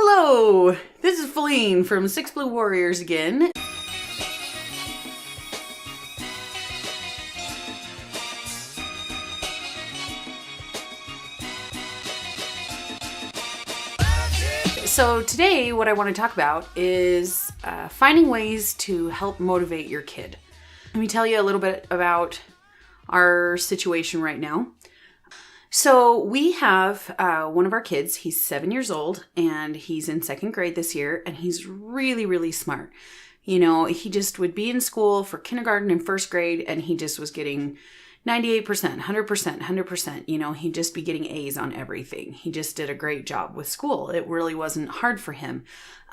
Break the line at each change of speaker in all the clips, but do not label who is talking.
Hello, this is Falene from Six Blue Warriors again. So today what I want to talk about is finding ways to help motivate your kid. Let me tell you a little bit about our situation right now. So we have one of our kids, he's 7 years old and he's in second grade this year and he's really, really smart. You know, he just would be in school for kindergarten and first grade and he just was getting 98%, 100%, 100%. You know, he'd just be getting A's on everything. He just did a great job with school. It really wasn't hard for him.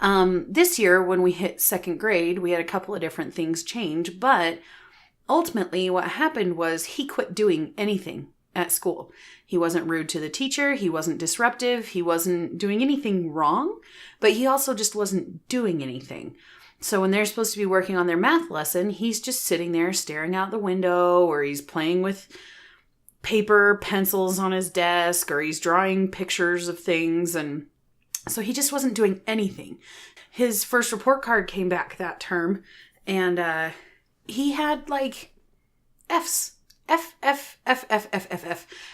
This year, when we hit second grade, we had a couple of different things change, but ultimately what happened was he quit doing anything at school. He wasn't rude to the teacher. He wasn't disruptive. He wasn't doing anything wrong, but he also just wasn't doing anything. So when they're supposed to be working on their math lesson, he's just sitting there staring out the window, or he's playing with paper pencils on his desk, or he's drawing pictures of things. And so he just wasn't doing anything. His first report card came back that term and he had like F's. F.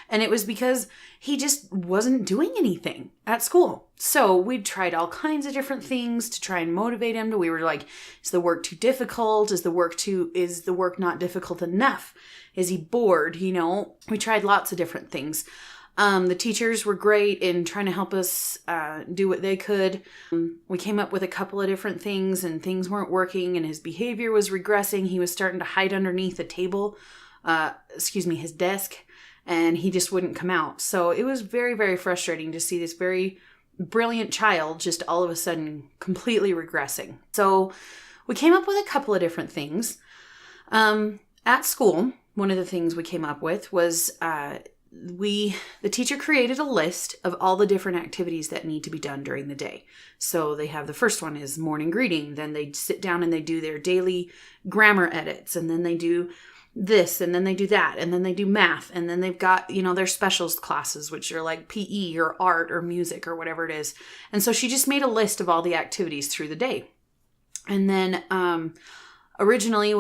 And it was because he just wasn't doing anything at school. So we tried all kinds of different things to try and motivate him. We were like, is the work too difficult? Is the work not difficult enough? Is he bored? You know, we tried lots of different things. The teachers were great in trying to help us do what they could. We came up with a couple of different things and things weren't working and his behavior was regressing. He was starting to hide underneath the table. His desk, and he just wouldn't come out. So it was very, very frustrating to see this very brilliant child just all of a sudden completely regressing. So we came up with a couple of different things. At school, one of the things we came up with was the teacher created a list of all the different activities that need to be done during the day. So they have the first one is morning greeting. Then they sit down and they do their daily grammar edits, and then they do this, and then they do that, and then they do math, and then they've got, their specials classes, which are like PE or art or music or whatever it is. And so she just made a list of all the activities through the day. And then originally,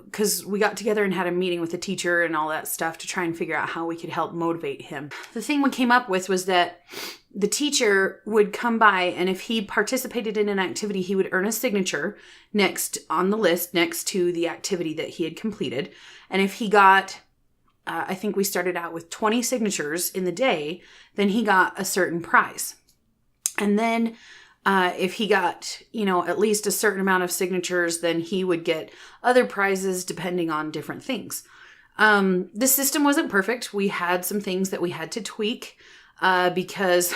because we got together and had a meeting with the teacher and all that stuff to try and figure out how we could help motivate him. The thing we came up with was that the teacher would come by, and if he participated in an activity, he would earn a signature next on the list next to the activity that he had completed. And if he got, I think we started out with 20 signatures in the day, then he got a certain prize. And then if he got, at least a certain amount of signatures, then he would get other prizes depending on different things. The system wasn't perfect. We had some things that we had to tweak because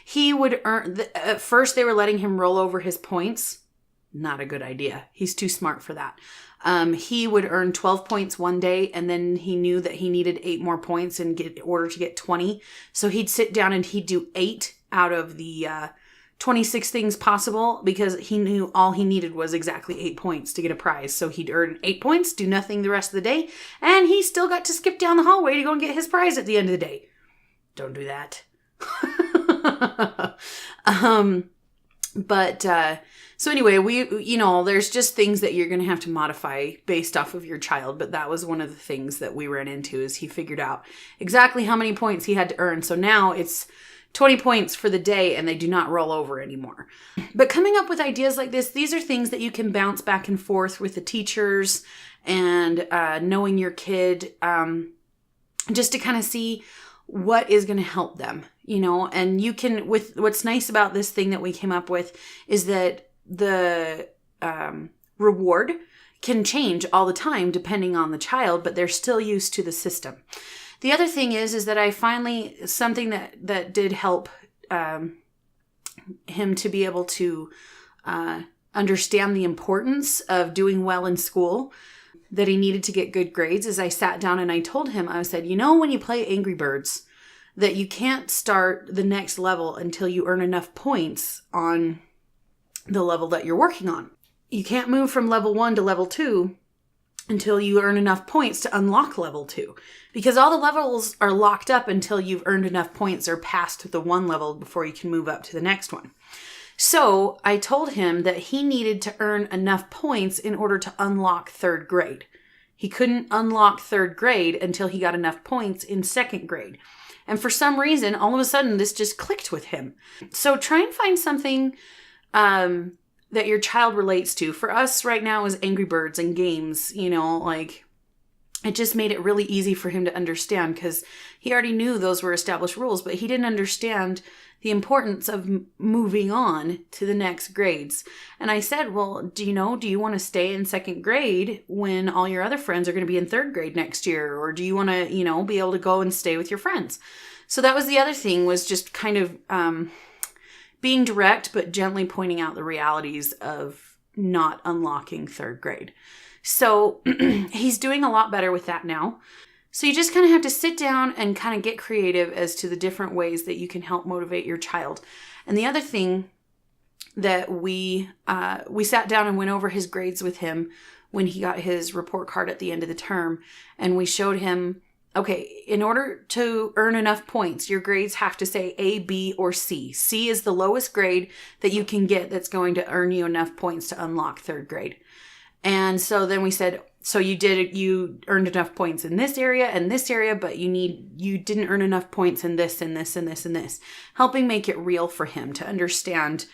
he would earn, at first they were letting him roll over his points. Not a good idea. He's too smart for that. He would earn 12 points one day, and then he knew that he needed 8 more points in order to get 20. So he'd sit down and he'd do 8 out of the 26 things possible, because he knew all he needed was exactly 8 points to get a prize. So he'd earn 8 points, do nothing the rest of the day, and he still got to skip down the hallway to go and get his prize at the end of the day. Don't do that. So anyway, there's just things that you're going to have to modify based off of your child. But that was one of the things that we ran into, is he figured out exactly how many points he had to earn. So now it's 20 points for the day and they do not roll over anymore. But coming up with ideas like this, these are things that you can bounce back and forth with the teachers and knowing your kid, just to kind of see what is going to help them, and you can, with what's nice about this thing that we came up with is that the reward can change all the time depending on the child, but they're still used to the system. The other thing is that I finally, something that did help him to be able to understand the importance of doing well in school, that he needed to get good grades, is I sat down and I told him, I said, when you play Angry Birds, that you can't start the next level until you earn enough points on the level that you're working on. You can't move from level 1 to level 2 until you earn enough points to unlock level 2. Because all the levels are locked up until you've earned enough points or passed the one level before you can move up to the next one. So I told him that he needed to earn enough points in order to unlock 3rd grade. He couldn't unlock 3rd grade until he got enough points in 2nd grade. And for some reason, all of a sudden, this just clicked with him. So try and find something that your child relates to. For us right now is Angry Birds and games, like it just made it really easy for him to understand because he already knew those were established rules, but he didn't understand the importance of moving on to the next grades. And I said, well, do you want to stay in 2nd grade when all your other friends are going to be in 3rd grade next year? Or do you want to, be able to go and stay with your friends? So that was the other thing, was just kind of being direct, but gently pointing out the realities of not unlocking 3rd grade. So he's doing a lot better with that now. So you just kind of have to sit down and kind of get creative as to the different ways that you can help motivate your child. And the other thing that we sat down and went over his grades with him when he got his report card at the end of the term. And we showed him, okay, in order to earn enough points, your grades have to say A, B, or C. C is the lowest grade that you can get that's going to earn you enough points to unlock 3rd grade. And so then we said, so you earned enough points in this area, but you didn't earn enough points in this and this and this and this. Helping make it real for him to understand,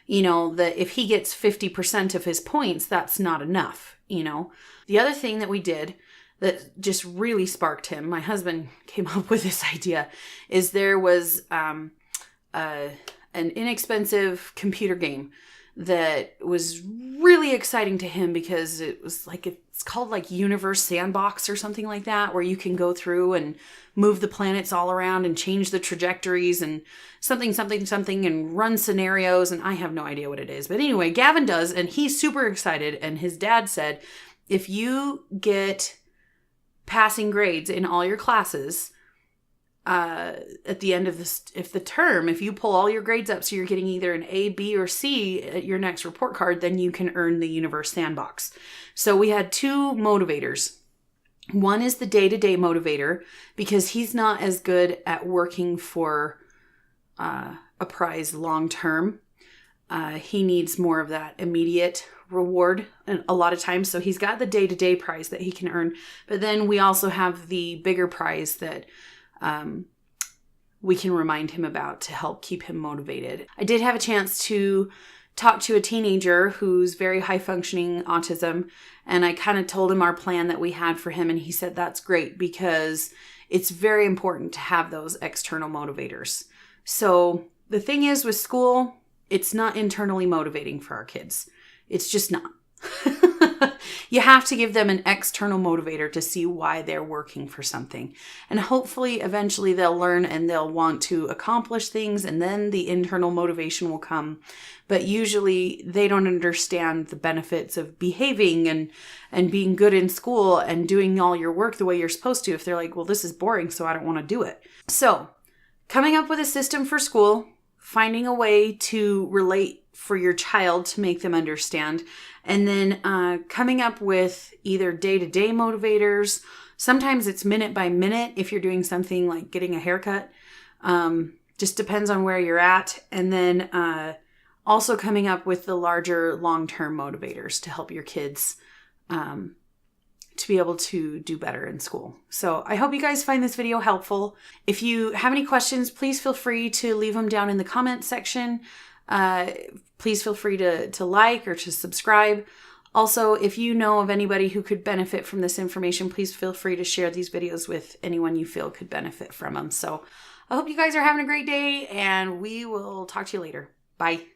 that if he gets 50% of his points, that's not enough, The other thing that we did that just really sparked him, my husband came up with this idea, is there was an inexpensive computer game that was really exciting to him because it was it's called like Universe Sandbox or something like that, where you can go through and move the planets all around and change the trajectories and something and run scenarios. And I have no idea what it is. But anyway, Gavin does, and he's super excited. And his dad said, if you get passing grades in all your classes, at the end of the term, if you pull all your grades up so you're getting either an A, B, or C at your next report card, then you can earn the Universe Sandbox. So we had 2 motivators. One is the day-to-day motivator, because he's not as good at working for a prize long-term. He needs more of that immediate reward a lot of times. So he's got the day-to-day prize that he can earn. But then we also have the bigger prize that we can remind him about to help keep him motivated. I did have a chance to talk to a teenager who's very high functioning autism, and I kind of told him our plan that we had for him, and he said that's great because it's very important to have those external motivators. So the thing is with school, it's not internally motivating for our kids. It's just not. You have to give them an external motivator to see why they're working for something. And hopefully, eventually they'll learn and they'll want to accomplish things, and then the internal motivation will come. But usually they don't understand the benefits of behaving and being good in school and doing all your work the way you're supposed to if they're like, well, this is boring, so I don't want to do it. So coming up with a system for school, finding a way to relate for your child to make them understand, and then coming up with either day-to-day motivators. Sometimes it's minute by minute if you're doing something like getting a haircut. Just depends on where you're at. And then also coming up with the larger long-term motivators to help your kids to be able to do better in school. So I hope you guys find this video helpful. If you have any questions, please feel free to leave them down in the comment section. Please feel free to like or to subscribe. Also, if you know of anybody who could benefit from this information, please feel free to share these videos with anyone you feel could benefit from them. So I hope you guys are having a great day, and we will talk to you later. Bye.